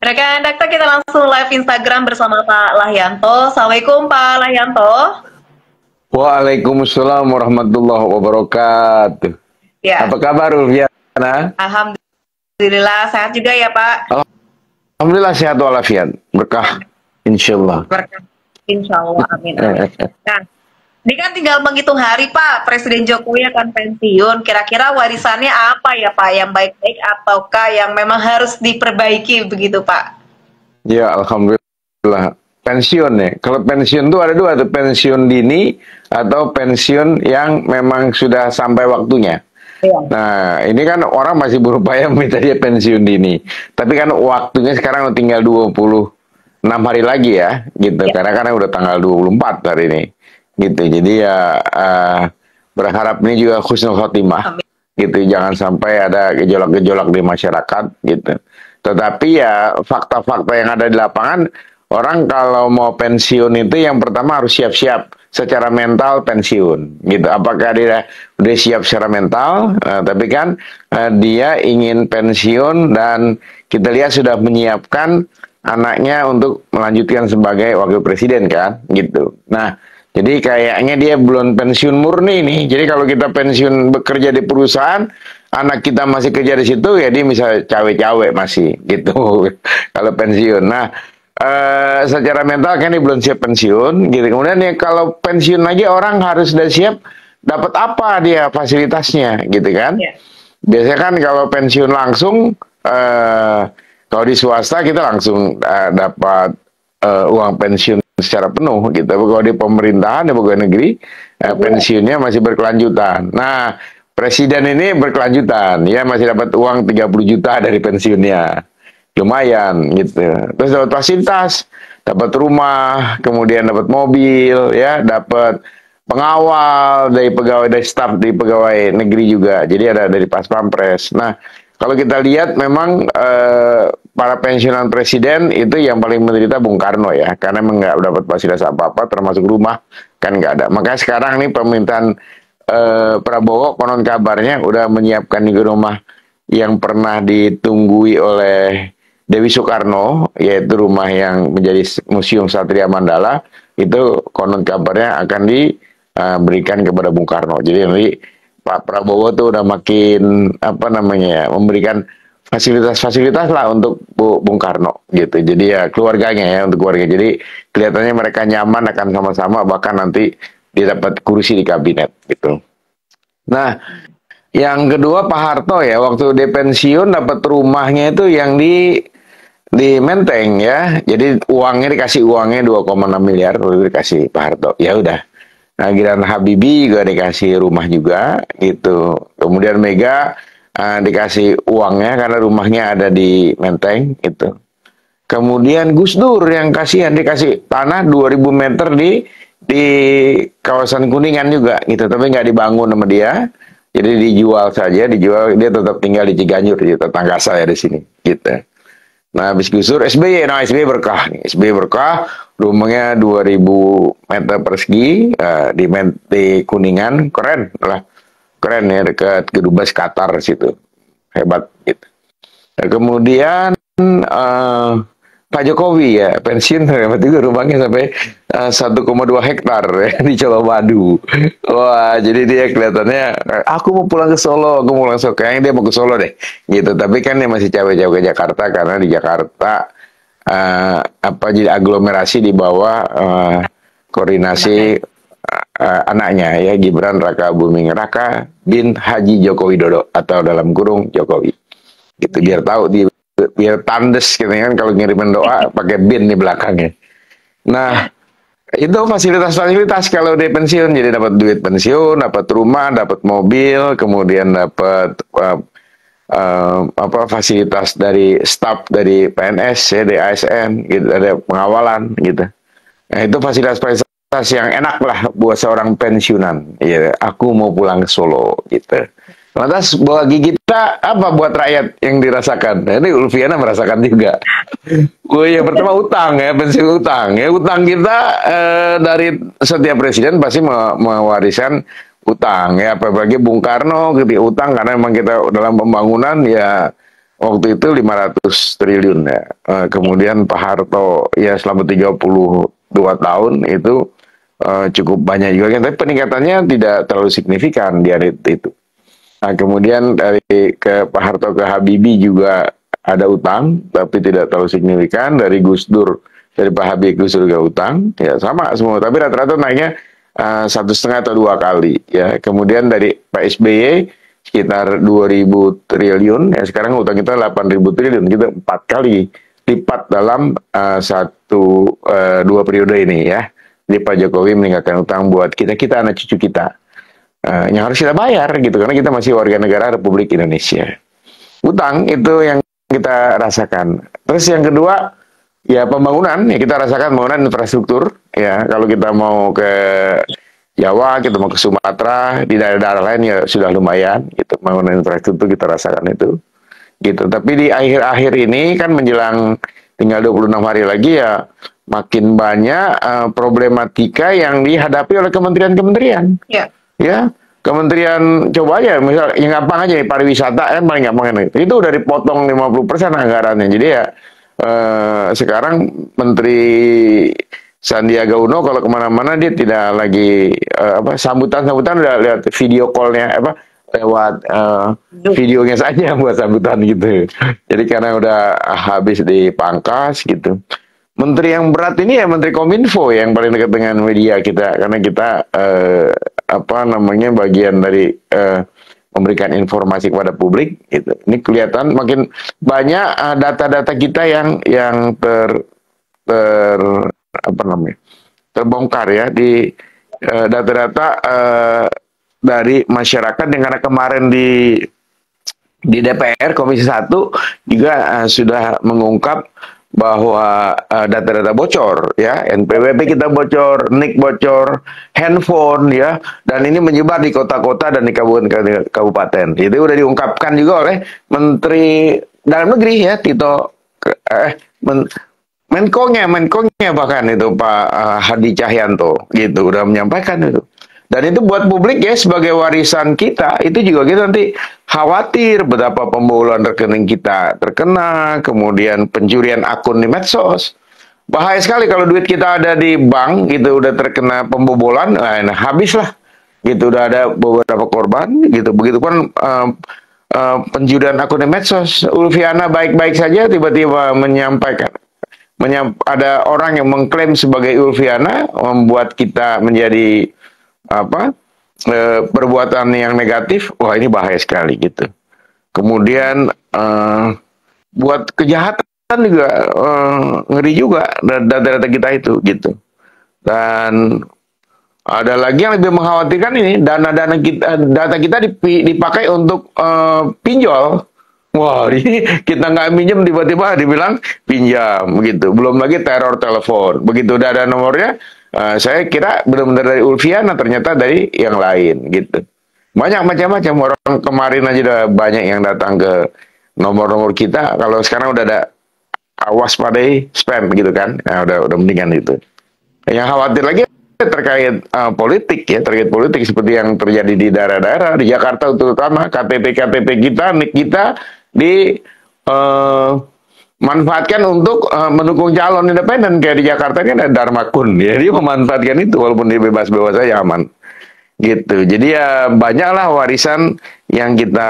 Rekan Dakta, kita langsung live Instagram bersama Pak Lahyanto. Assalamualaikum Pak Lahyanto. Waalaikumsalam warahmatullahi wabarakatuh. Ya, Apa kabar Ulfiana? Alhamdulillah sehat juga ya Pak. Alhamdulillah sehat walafiat. Berkah insyaallah. Berkah. Insya Allah, amin. Nah, ini kan tinggal menghitung hari Pak, Presiden Jokowi akan pensiun. Kira-kira warisannya apa ya Pak? Yang baik-baik ataukah yang memang harus diperbaiki begitu Pak? Ya, alhamdulillah. Pensiun ya. Kalau pensiun tuh ada dua tuh, pensiun dini atau pensiun yang memang sudah sampai waktunya. Iya. Nah, ini kan orang masih berupaya meminta dia pensiun dini. Tapi kan waktunya sekarang tinggal 26 hari lagi ya, gitu. Ya. Karena kan udah tanggal 24 hari ini. Gitu. Jadi ya berharap ini juga husnul khotimah. Amin. Gitu, jangan sampai ada gejolak-gejolak di masyarakat gitu. Tetapi ya fakta-fakta yang ada di lapangan, orang kalau mau pensiun itu yang pertama harus siap-siap secara mental pensiun gitu. Apakah dia udah siap secara mental, tapi kan dia ingin pensiun dan kita lihat sudah menyiapkan anaknya untuk melanjutkan sebagai wakil presiden kan gitu. Nah, jadi kayaknya dia belum pensiun murni nih. Jadi kalau kita pensiun bekerja di perusahaan, anak kita masih kerja di situ, ya dia bisa cawe-cawe masih gitu. Kalau pensiun. Nah, secara mental kan dia belum siap pensiun. Gitu. Kemudian ya kalau pensiun lagi orang harus sudah siap dapat apa dia fasilitasnya, gitu kan? Ya. Biasanya kan kalau pensiun langsung, kalau di swasta kita langsung dapat uang pensiun secara penuh gitu. Kalau di pemerintahan, di pegawai negeri, pensiunnya masih berkelanjutan. Nah, presiden ini berkelanjutan, ya masih dapat uang 30 juta dari pensiunnya. Lumayan gitu. Terus dapat fasilitas, dapat rumah, kemudian dapat mobil, ya, dapat pengawal dari pegawai, dari staf di pegawai negeri juga. Jadi ada dari Pas Pampres. Nah, kalau kita lihat memang para pensiunan presiden itu yang paling menderita Bung Karno ya, karena memang nggak dapat fasilitas apa-apa, termasuk rumah kan nggak ada. Makanya sekarang nih pemerintahan Prabowo konon kabarnya udah menyiapkan juga rumah yang pernah ditunggui oleh Dewi Soekarno, yaitu rumah yang menjadi Museum Satria Mandala, itu konon kabarnya akan diberikan kepada Bung Karno. Jadi nanti Pak Prabowo tuh udah makin apa namanya memberikan fasilitas-fasilitas lah untuk Bung Karno gitu. Jadi ya keluarganya ya, untuk keluarga. Jadi kelihatannya mereka nyaman akan sama-sama, bahkan nanti dia dapat kursi di kabinet gitu. Nah, yang kedua Pak Harto ya, waktu dia pensiun dapat rumahnya itu yang di Menteng ya. Jadi dikasih uangnya 2,6 miliar udah dikasih Pak Harto. Ya udah. Nah, Giran Habibie juga dikasih rumah juga gitu. Kemudian Mega dikasih uangnya karena rumahnya ada di Menteng gitu. Kemudian Gus Dur yang kasihan dikasih tanah 2000 meter di kawasan Kuningan juga gitu, tapi nggak dibangun sama dia. Jadi dijual saja, dia tetap tinggal di Ciganjur, di tetangga saya di sini gitu. Nah, habis Gus Dur, SBY berkah nih. SBY berkah, rumahnya 2000 meter persegi di Kuningan, keren lah. Keren ya, dekat Kedubes Qatar situ. Hebat gitu. Nah, kemudian Pak Jokowi ya, pensiun hebat juga rumahnya sampai 1,2 hektar ya, di Colomadu. Wah, jadi dia kelihatannya, aku mau pulang ke Solo, kayaknya dia mau ke Solo deh, gitu. Tapi kan dia masih cawe-cawe ke Jakarta karena di Jakarta jadi aglomerasi di bawah koordinasi anaknya ya, Gibran Raka Buming Raka bin Haji Joko Widodo atau dalam kurung Jokowi. Gitu biar tahu biar tandes gitu kan, kalau ngirimin doa pakai bin di belakangnya. Nah, itu fasilitas-fasilitas kalau dia pensiun, jadi dapat duit pensiun, dapat rumah, dapat mobil, kemudian dapat fasilitas dari staf dari PNS ya, dari ASN gitu, ada pengawalan gitu. Nah, itu fasilitas-fasilitas yang enak lah buat seorang pensiunan. Ya, aku mau pulang ke Solo gitu. Lantas bagi kita apa buat rakyat yang dirasakan? Nah, ini Ulfiana merasakan juga. Yang pertama utang ya, pensiun utang ya. Utang kita dari setiap presiden pasti mewariskan utang ya. Apalagi Bung Karno gitu utang karena memang kita dalam pembangunan ya waktu itu 500 triliun ya. Kemudian Pak Harto ya selama 32 tahun itu cukup banyak juga kan, tapi peningkatannya tidak terlalu signifikan di hari itu. Nah, kemudian dari ke Pak Harto ke Habibie juga ada utang, tapi tidak terlalu signifikan. Dari Gus Dur, dari Pak Habibie Gus Dur ke utang, ya sama semua. Tapi rata-rata naiknya 1,5 atau 2 kali. Ya, kemudian dari Pak SBY sekitar 2.000 triliun. Ya, sekarang utang kita 8.000 triliun. Kita 4 kali lipat dalam dua periode ini ya. Jadi Pak Jokowi meningkatkan utang buat kita anak cucu kita. Yang harus kita bayar gitu karena kita masih warga negara Republik Indonesia. Utang itu yang kita rasakan. Terus yang kedua ya pembangunan, ya kita rasakan pembangunan infrastruktur ya. Kalau kita mau ke Jawa, kita mau ke Sumatera, di daerah-daerah lain ya sudah lumayan gitu. Pembangunan infrastruktur kita rasakan itu gitu. Tapi di akhir-akhir ini kan menjelang tinggal 26 hari lagi ya makin banyak problematika yang dihadapi oleh kementerian-kementerian. Ya. Ya, kementerian coba aja, misal yang gampang aja pariwisata kan paling gampang kan. Itu udah dipotong 50% anggarannya. Jadi ya sekarang Menteri Sandiaga Uno kalau kemana-mana dia tidak lagi sambutan-sambutan udah lihat video call-nya lewat videonya saja buat sambutan gitu. Jadi karena udah habis dipangkas gitu. Menteri yang berat ini ya Menteri Kominfo yang paling dekat dengan media kita karena kita bagian dari memberikan informasi kepada publik gitu. Ini kelihatan makin banyak data-data kita yang terbongkar ya di data-data dari masyarakat yang karena kemarin di DPR Komisi 1 juga sudah mengungkap bahwa data-data bocor ya, NPWP kita bocor, NIK bocor, handphone ya, dan ini menyebar di kota-kota dan di kabupaten. Itu udah diungkapkan juga oleh Menteri Dalam Negeri ya, Menkonya bahkan itu Pak Hadi Cahyanto gitu udah menyampaikan itu. Dan itu buat publik ya sebagai warisan kita, itu juga kita nanti khawatir betapa pembobolan rekening kita terkena, kemudian pencurian akun di medsos. Bahaya sekali kalau duit kita ada di bank gitu udah terkena pembobolan, nah habislah. Gitu udah ada beberapa korban gitu. Begitu kan pencurian akun di medsos. Ulfiana baik-baik saja tiba-tiba menyampaikan ada orang yang mengklaim sebagai Ulfiana membuat kita menjadi perbuatan yang negatif. Wah ini bahaya sekali gitu. Kemudian buat kejahatan juga ngeri juga data-data kita itu gitu. Dan ada lagi yang lebih mengkhawatirkan ini data kita dipakai untuk pinjol. Wah, ini kita nggak minjem tiba-tiba dibilang pinjam gitu. Belum lagi teror telepon. Begitu udah ada nomornya, saya kira benar-benar dari Ulfiana, ternyata dari yang lain gitu. Banyak macam-macam orang kemarin aja udah banyak yang datang ke nomor-nomor kita. Kalau sekarang udah ada awas padai spam gitu kan, nah, udah mendingan itu. Yang khawatir lagi terkait politik ya, terkait politik seperti yang terjadi di daerah-daerah di Jakarta terutama KTP kita, NIK kita manfaatkan untuk mendukung calon independen. Kayak di Jakarta kan ada Dharma Kun ya, dia memanfaatkan itu walaupun dia bebas-bebas saja aman gitu. Jadi ya banyaklah warisan yang kita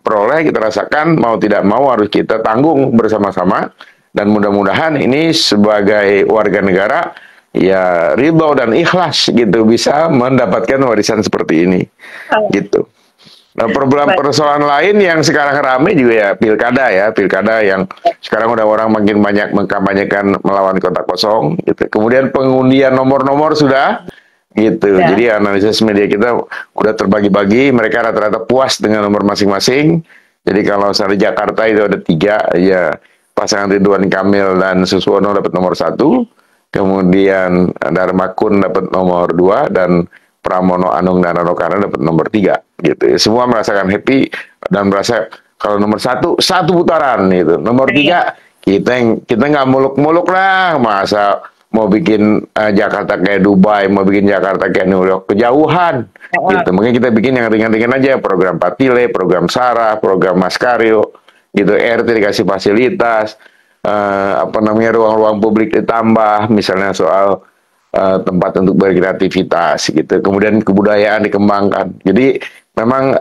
peroleh, kita rasakan mau tidak mau harus kita tanggung bersama-sama, dan mudah-mudahan ini sebagai warga negara ya ridho dan ikhlas gitu bisa mendapatkan warisan seperti ini gitu. Nah, persoalan lain yang sekarang ramai juga ya pilkada yang sekarang udah orang makin banyak mengkampanyekan melawan kotak kosong gitu. Kemudian pengundian nomor-nomor sudah gitu. Ya. Jadi analisis media kita udah terbagi-bagi, mereka rata-rata puas dengan nomor masing-masing. Jadi kalau di Jakarta itu ada 3 ya, pasangan Ridwan Kamil dan Suswono dapat nomor 1, kemudian Dharma Kun dapat nomor 2, dan Pramono Anung dan Rano Karno dapat nomor 3 gitu. Semua merasakan happy dan merasa kalau nomor 1 putaran gitu. Nomor 3 kita nggak muluk-muluk lah, masa mau bikin Jakarta kayak Dubai, mau bikin Jakarta kayak New York, kejauhan gitu. Mungkin kita bikin yang ringan-ringan aja, program Patile, program Sarah, program Mas Karyo gitu. RT dikasih fasilitas, apa namanya, ruang-ruang publik ditambah, misalnya soal tempat untuk berkreativitas gitu. Kemudian kebudayaan dikembangkan. Jadi memang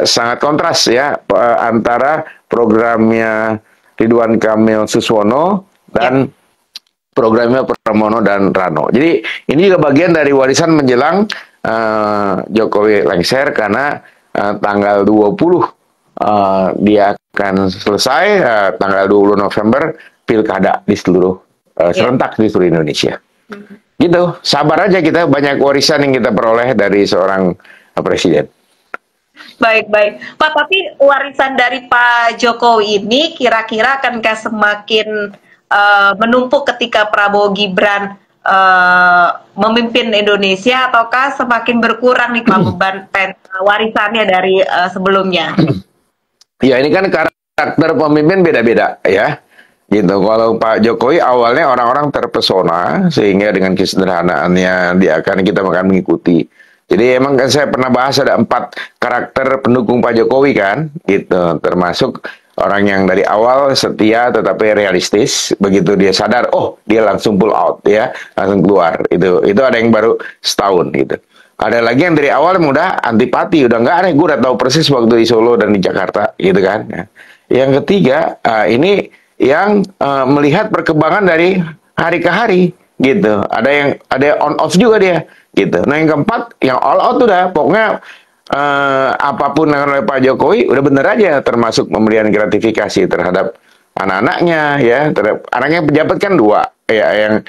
sangat kontras ya antara programnya Ridwan Kamil Suswono dan programnya Pramono dan Rano. Jadi ini juga bagian dari warisan menjelang Jokowi lengser karena tanggal 20 dia akan selesai, tanggal 20 November pilkada di seluruh serentak di seluruh Indonesia. Gitu, sabar aja, kita banyak warisan yang kita peroleh dari seorang presiden. Baik, baik. Pak, tapi warisan dari Pak Jokowi ini kira-kira akankah semakin menumpuk ketika Prabowo Gibran memimpin Indonesia, ataukah semakin berkurang nih Pak beban warisannya dari sebelumnya? Ya, ini kan karakter pemimpin beda-beda ya. Gitu. Kalau Pak Jokowi awalnya orang-orang terpesona sehingga dengan kesederhanaannya kita akan mengikuti. Jadi emang kan saya pernah bahas ada 4 karakter pendukung Pak Jokowi kan, gitu. Termasuk orang yang dari awal setia tetapi realistis. Begitu dia sadar, oh dia langsung pull out ya, langsung keluar. Itu ada yang baru setahun gitu. Ada lagi yang dari awal mudah antipati, udah nggak aneh, gue udah tahu persis waktu di Solo dan di Jakarta, gitu kan. Yang ketiga ini yang melihat perkembangan dari hari ke hari gitu. Ada on off juga dia gitu. Nah, yang keempat yang all out udah pokoknya apapun yang oleh Pak Jokowi udah bener aja, termasuk pemberian gratifikasi terhadap anak-anaknya ya. Terhadap anaknya pejabat kan 2 ya, yang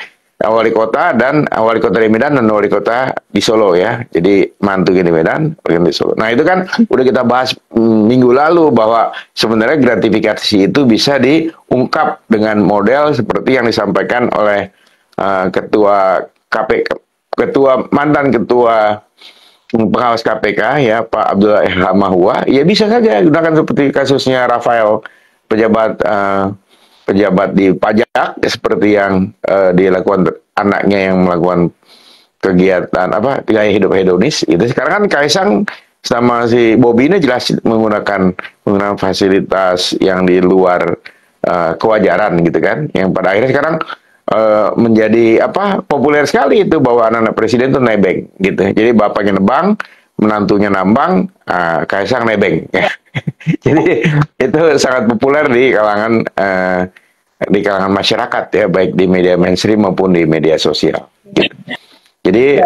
wali kota di Medan dan wali kota di Solo ya. Jadi mantunya di Medan, di Solo. Nah, itu kan udah kita bahas minggu lalu bahwa sebenarnya gratifikasi itu bisa diungkap dengan model seperti yang disampaikan oleh ketua KPK, mantan ketua pengawas KPK ya, Pak Abdullah Mahua. Ya bisa saja gunakan seperti kasusnya Rafael, pejabat di pajak seperti yang dilakukan anaknya yang melakukan kegiatan gaya hidup hedonis itu. Sekarang kan Kaisang sama si Bobi ini jelas menggunakan fasilitas yang di luar kewajaran gitu kan, yang pada akhirnya sekarang menjadi populer sekali itu bahwa anak-anak presiden itu nebeng gitu. Jadi bapaknya nebang, menantunya nambang, Kaisang nebeng. Jadi itu sangat populer di kalangan masyarakat ya, baik di media mainstream maupun di media sosial. Gitu. Jadi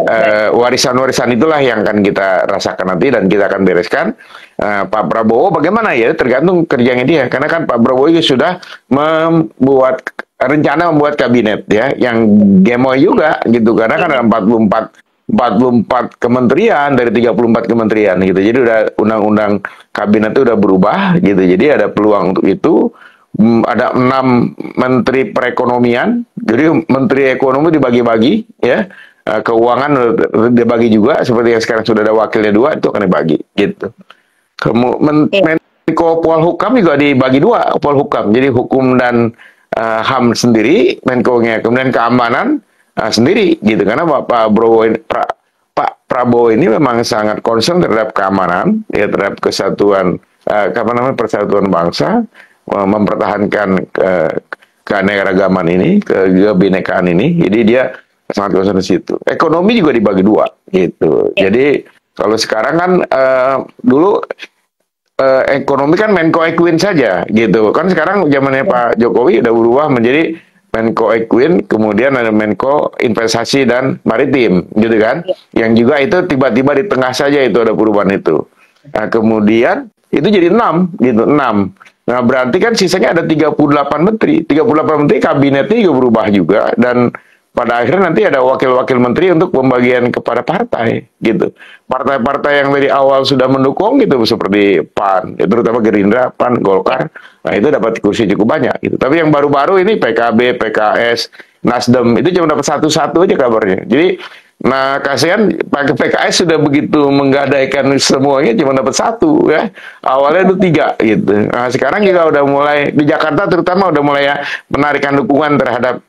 warisan-warisan itulah yang akan kita rasakan nanti dan kita akan bereskan. Pak Prabowo bagaimana ya, tergantung kerjanya dia. Karena kan Pak Prabowo sudah rencana membuat kabinet ya, yang gemoy juga gitu. Karena kan ada 44 kementerian dari 34 kementerian gitu. Jadi udah undang-undang kabinet itu udah berubah gitu. Jadi ada peluang untuk itu. Ada 6 menteri perekonomian. Jadi menteri ekonomi dibagi-bagi ya. Keuangan dibagi juga, seperti yang sekarang sudah ada wakilnya 2, itu akan dibagi gitu. Menko Polhukam juga dibagi 2, Polhukam. Jadi hukum dan HAM sendiri, Menko-nya, kemudian keamanan sendiri gitu. Karena Pak Prabowo ini memang sangat concern terhadap keamanan, ya, terhadap kesatuan persatuan bangsa, mempertahankan keanekaragaman ini, kebinekaan ini. Jadi dia sangat concern di situ. Ekonomi juga dibagi 2 gitu. Jadi kalau sekarang kan dulu ekonomi kan Menko Equin saja gitu. Kan sekarang zamannya Pak Jokowi udah berubah menjadi Menko Equin, kemudian ada Menko Investasi dan Maritim gitu kan. Yang juga itu tiba-tiba di tengah saja itu ada perubahan itu. Nah, kemudian itu jadi 6 gitu, 6. Nah, berarti kan sisanya ada 38 menteri. 38 menteri kabinetnya juga berubah juga, dan pada akhirnya nanti ada wakil-wakil menteri untuk pembagian kepada partai gitu. Partai-partai yang dari awal sudah mendukung gitu seperti PAN, ya, terutama Gerindra, PAN, Golkar, nah itu dapat kursi cukup banyak gitu. Tapi yang baru-baru ini PKB, PKS, Nasdem itu cuma dapat 1-1 aja kabarnya. Jadi nah kasihan PKS sudah begitu menggadaikan semuanya cuma dapat 1 ya. Awalnya itu 3 gitu. Nah sekarang juga udah mulai di Jakarta terutama udah mulai ya menarikan dukungan terhadap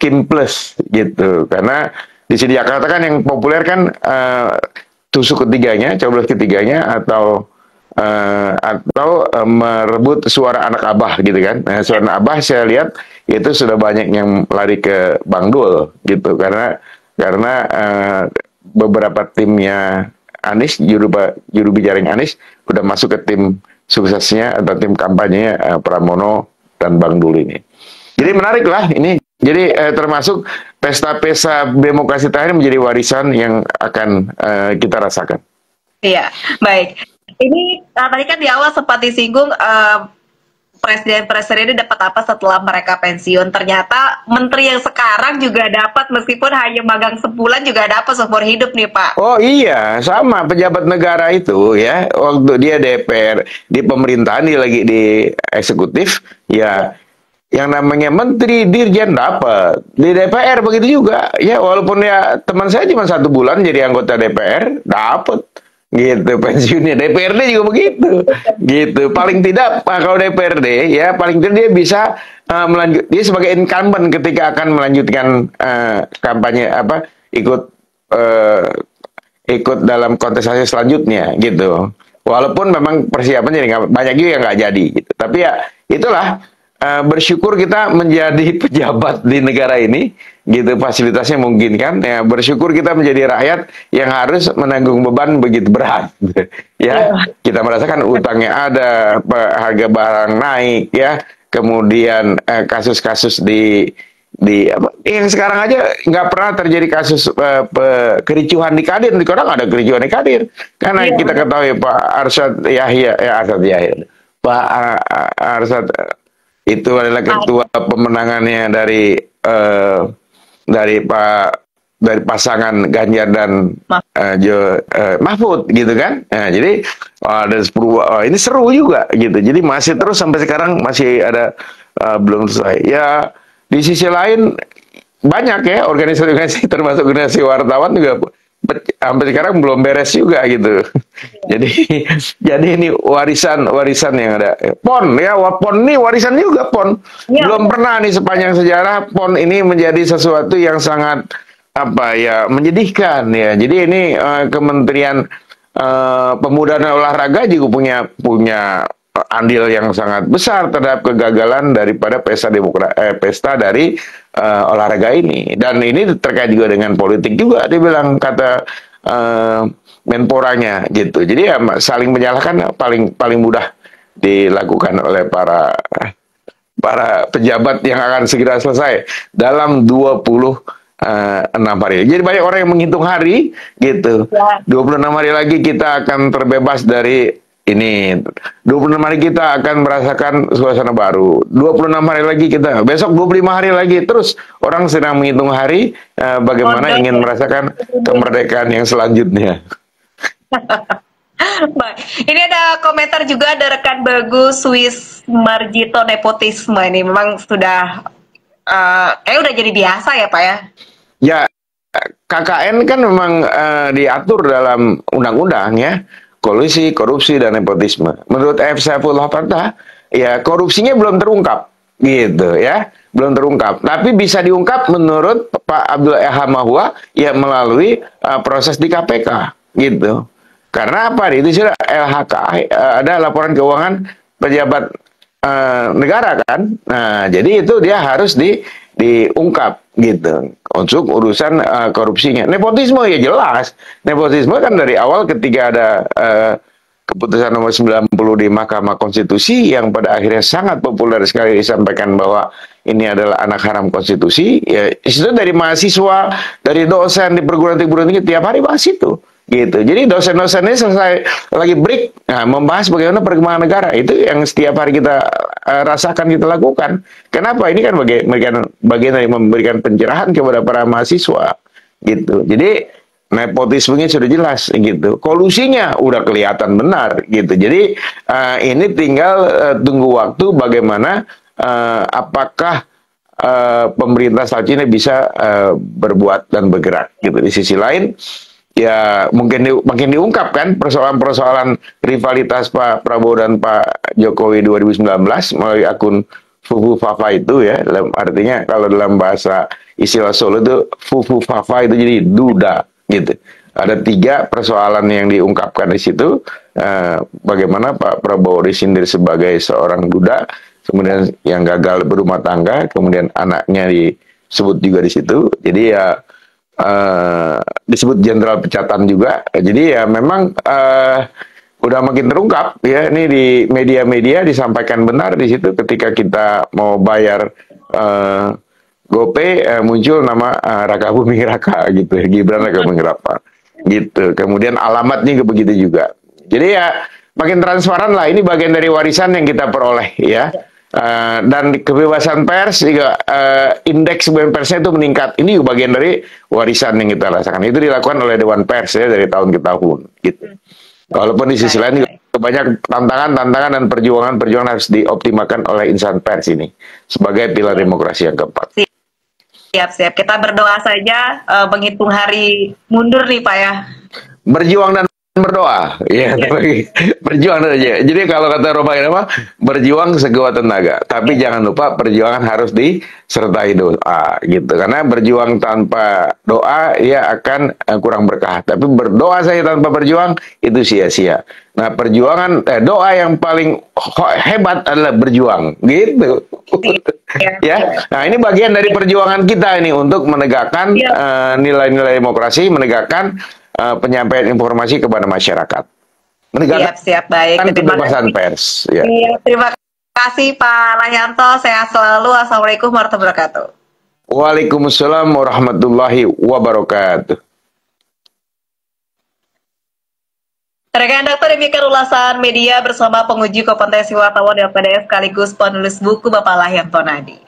Kim Plus gitu, karena di sini Jakarta kan yang populer kan tusuk ketiganya, coblos ketiganya, atau atau merebut suara anak abah gitu kan. Nah, suara anak abah saya lihat itu sudah banyak yang lari ke Bang Dul gitu karena beberapa timnya Anies, juru bicaranya Anies udah masuk ke tim suksesnya atau tim kampanye Pramono dan Bang Dul ini. Jadi menarik lah ini. Jadi termasuk pesta-pesta demokrasi terakhir menjadi warisan yang akan kita rasakan. Iya, baik. Ini tadi kan di awal sempat disinggung presiden-presiden ini dapat apa setelah mereka pensiun. Ternyata menteri yang sekarang juga dapat, meskipun hanya magang sebulan juga dapat seumur hidup nih Pak. Oh iya, sama pejabat negara itu ya, waktu dia DPR di pemerintahan, dia lagi di eksekutif, ya yang namanya menteri dirjen dapat, di DPR begitu juga ya, walaupun ya teman saya cuma 1 bulan jadi anggota DPR dapat gitu pensiunnya. DPRD juga begitu gitu, paling tidak kalau DPRD ya paling tidak dia bisa melanjut, dia sebagai incumbent ketika akan melanjutkan kampanye ikut dalam kontestasi selanjutnya gitu, walaupun memang persiapan jadi banyak juga yang nggak jadi gitu. Tapi ya itulah, bersyukur kita menjadi pejabat di negara ini gitu, fasilitasnya mungkin kan ya, bersyukur kita menjadi rakyat yang harus menanggung beban begitu berat ya. Kita merasakan utangnya ada, harga barang naik ya, kemudian kasus-kasus di apa yang sekarang aja nggak pernah terjadi kasus kericuhan di Kadir. Di Kodang ada kericuhan di Kadir karena kita ketahui Pak Arsyad Yahya Pak Arsyad itu adalah ketua pemenangannya dari pasangan Ganjar dan Mahfud gitu kan. Nah, jadi ada 10, ini seru juga gitu. Jadi masih terus sampai sekarang masih ada, belum selesai. Ya di sisi lain banyak ya organisasi termasuk organisasi wartawan juga sampai sekarang belum beres juga gitu. jadi ini warisan yang ada. PON ya, PON ini warisan juga PON. Belum pernah nih sepanjang sejarah PON ini menjadi sesuatu yang sangat menyedihkan ya. Jadi ini Kementerian Pemuda dan Olahraga juga punya andil yang sangat besar terhadap kegagalan daripada pesta dari olahraga ini. Dan ini terkait juga dengan politik juga, dia bilang, kata Menporanya gitu. Jadi ya saling menyalahkan paling mudah dilakukan oleh para pejabat yang akan segera selesai dalam 26 hari. Jadi banyak orang yang menghitung hari gitu. 26 hari lagi kita akan terbebas dari ini, 26 hari kita akan merasakan suasana baru. 26 hari lagi kita, besok 25 hari lagi, terus orang sedang menghitung hari bagaimana ingin merasakan kemerdekaan yang selanjutnya. Baik. Ini ada komentar juga, ada rekan Bagus Swiss Marjito, nepotisme ini memang sudah kayak udah jadi biasa ya Pak ya? Ya, KKN kan memang diatur dalam undang-undang ya. Kolusi, korupsi, dan nepotisme. Menurut F. Saifullah Fatah, ya korupsinya belum terungkap, gitu ya, belum terungkap. Tapi bisa diungkap menurut Pak Abdul Mahwa ya melalui proses di KPK, gitu. Karena apa? Itu sudah LHK, ada laporan keuangan pejabat negara kan. Nah, jadi itu dia harus diungkap gitu untuk urusan korupsinya. Nepotisme ya jelas. Nepotisme kan dari awal ketika ada keputusan nomor 90 di Mahkamah Konstitusi yang pada akhirnya sangat populer sekali disampaikan bahwa ini adalah anak haram konstitusi. Ya itu dari mahasiswa, dari dosen di perguruan tinggi tiap hari bahas itu. Gitu. Jadi dosen-dosen ini selesai lagi break, membahas bagaimana perkembangan negara. Itu yang setiap hari kita rasakan, kita lakukan. Kenapa? Ini kan bagian dari memberikan pencerahan kepada para mahasiswa. Gitu. Jadi nepotismenya sudah jelas gitu. Kolusinya udah kelihatan benar gitu. Jadi ini tinggal tunggu waktu bagaimana apakah pemerintah saat ini bisa berbuat dan bergerak gitu. Di sisi lain ya makin diungkap kan persoalan-persoalan rivalitas Pak Prabowo dan Pak Jokowi 2019 melalui akun Fufu Fafa itu ya, artinya kalau dalam bahasa istilah Solo itu Fufu Fafa itu jadi duda gitu. Ada 3 persoalan yang diungkapkan di situ. bagaimana Pak Prabowo disindir sebagai seorang duda, kemudian yang gagal berumah tangga, kemudian anaknya disebut juga di situ. Jadi ya disebut jenderal pecatan juga. Jadi ya memang udah makin terungkap ya, ini di media-media disampaikan benar di situ ketika kita mau bayar GoPay, muncul nama Raka Buming Raka gitu, Gibran Raka Buming Raka gitu. Kemudian alamatnya begitu juga. Jadi ya makin transparan lah, ini bagian dari warisan yang kita peroleh ya. Dan kebebasan pers juga, indeks kebebasan persnya itu meningkat. Ini juga bagian dari warisan yang kita rasakan. Itu dilakukan oleh Dewan Pers ya dari tahun ke tahun gitu. Walaupun di sisi lain juga banyak tantangan dan perjuangan harus dioptimalkan oleh insan pers ini sebagai pilar demokrasi yang keempat. Siap. Kita berdoa saja, menghitung hari mundur nih Pak ya. Berjuang dan berdoa, ya, berjuang aja. Jadi kalau kata Roma Irama, berjuang sekuat tenaga. Tapi jangan lupa perjuangan harus disertai doa, gitu. Karena berjuang tanpa doa, ya akan kurang berkah. Tapi berdoa saja tanpa berjuang itu sia-sia. Nah, perjuangan doa yang paling hebat adalah berjuang, gitu. Ya, nah ini bagian dari perjuangan kita ini untuk menegakkan nilai-nilai demokrasi, menegakkan penyampaian informasi kepada masyarakat. Siap, baik. Kebebasan pers. Ya. Terima kasih Pak Lahyanto. Sehat selalu. Assalamualaikum warahmatullahi wabarakatuh. Waalaikumsalam warahmatullahi wabarakatuh. Rekan dokter, demikian ulasan media bersama penguji kompetensi wartawan LPDS sekaligus penulis buku Bapak Lahyanto Nadi.